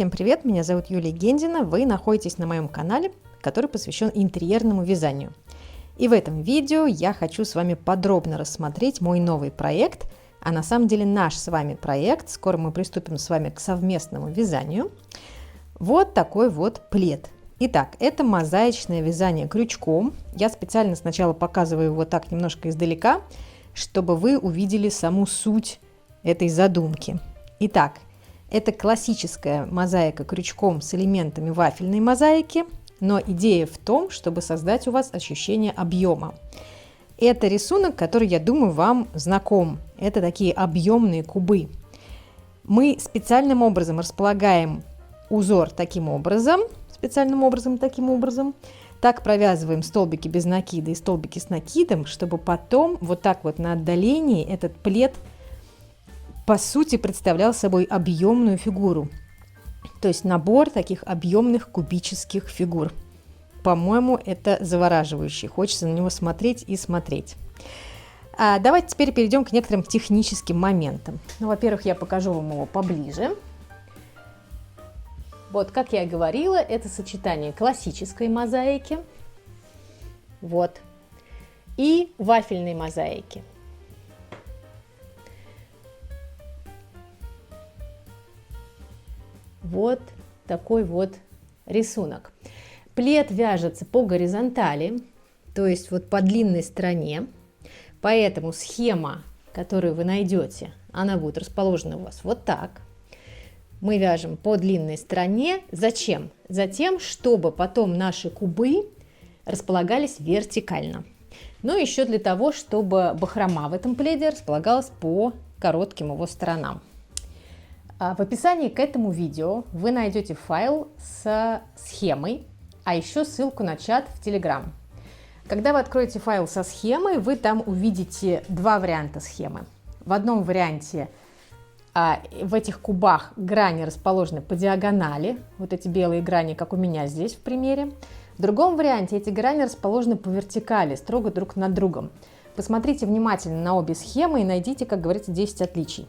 Всем привет, меня зовут Юлия Гендина, вы находитесь на моем канале, который посвящен интерьерному вязанию. И в этом видео я хочу с вами подробно рассмотреть мой новый проект, а на самом деле наш с вами проект. Скоро мы приступим с вами к совместному вязанию. Вот такой вот плед. Итак, это мозаичное вязание крючком. Я специально сначала показываю его так немножко издалека, чтобы вы увидели саму суть этой задумки. Итак, это классическая мозаика крючком с элементами вафельной мозаики, но идея в том, чтобы создать у вас ощущение объема. Это рисунок, который, я думаю, вам знаком. Это такие объемные кубы. Мы специальным образом располагаем узор таким образом, так провязываем столбики без накида и столбики с накидом, чтобы потом вот так вот на отдалении этот плед по сути представлял собой объемную фигуру, то есть набор таких объемных кубических фигур. По-моему, это завораживающе, хочется на него смотреть и смотреть. Давайте теперь перейдем к некоторым техническим моментам. Во-первых, я покажу вам его поближе. Вот, как я и говорила, это сочетание классической мозаики, вот, и вафельной мозаики. Вот такой вот рисунок. Плед вяжется по горизонтали, то есть вот по длинной стороне, поэтому схема, которую вы найдете, она будет расположена у вас вот так. Мы вяжем по длинной стороне. Зачем? Затем, чтобы потом наши кубы располагались вертикально. Ну и еще для того, чтобы бахрома в этом пледе располагалась по коротким его сторонам. В описании к этому видео вы найдете файл с схемой, а еще ссылку на чат в Telegram. Когда вы откроете файл со схемой, вы там увидите два варианта схемы. В одном варианте в этих кубах грани расположены по диагонали, вот эти белые грани, как у меня здесь в примере. В другом варианте эти грани расположены по вертикали, строго друг над другом. Посмотрите внимательно на обе схемы и найдите, как говорится, 10 отличий.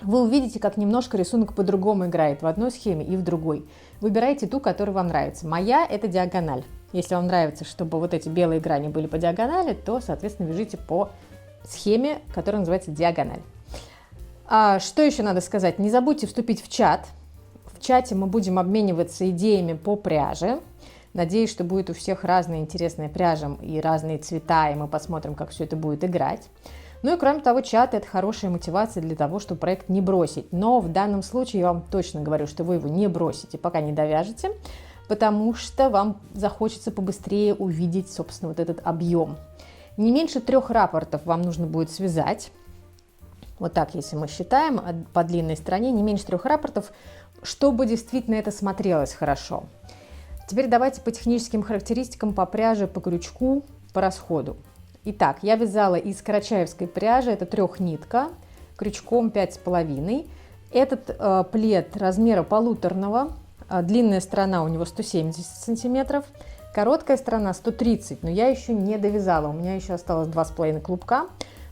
Вы увидите, как немножко рисунок по-другому играет в одной схеме и в другой. Выбирайте ту, которая вам нравится. Моя – это диагональ. Если вам нравится, чтобы вот эти белые грани были по диагонали, то, соответственно, вяжите по схеме, которая называется диагональ. Что еще надо сказать? Не забудьте вступить в чат. В чате мы будем обмениваться идеями по пряже. Надеюсь, что будет у всех разная интересная пряжа и разные цвета, и мы посмотрим, как все это будет играть. Ну и кроме того, чат – это хорошая мотивация для того, чтобы проект не бросить. Но в данном случае я вам точно говорю, что вы его не бросите, пока не довяжете, потому что вам захочется побыстрее увидеть, собственно, вот этот объем. Не меньше 3 раппортов вам нужно будет связать. Вот так, если мы считаем по длинной стороне, не меньше 3 раппортов, чтобы действительно это смотрелось хорошо. Теперь давайте по техническим характеристикам, по пряже, по крючку, по расходу. Итак, я вязала из карачаевской пряжи, это 3-нитка, крючком 5,5. Этот плед размера полуторного, длинная сторона у него 170 сантиметров, короткая сторона 130, но я еще не довязала, у меня еще осталось 2,5 клубка,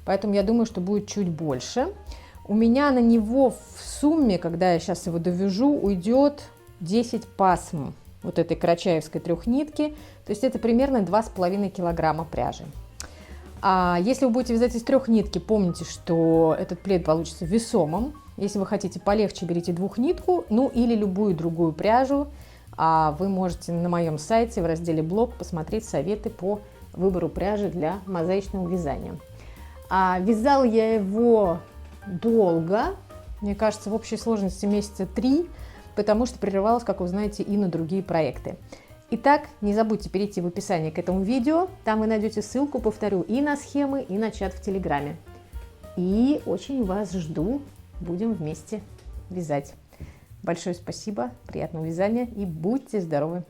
поэтому я думаю, что будет чуть больше. У меня на него в сумме, когда я сейчас его довяжу, уйдет 10 пасм вот этой карачаевской 3-нитки, то есть это примерно 2,5 килограмма пряжи. Если вы будете вязать из 3 нитки, помните, что этот плед получится весомым. Если вы хотите полегче, берите 2-нитку, ну или любую другую пряжу. Вы можете на моем сайте в разделе «Блог» посмотреть советы по выбору пряжи для мозаичного вязания. Вязала я его долго, мне кажется, в общей сложности месяца 3, потому что прерывалась, как вы знаете, и на другие проекты. Итак, не забудьте перейти в описание к этому видео, там вы найдете ссылку, повторю, и на схемы, и на чат в Телеграме. И очень вас жду, будем вместе вязать. Большое спасибо, приятного вязания и будьте здоровы!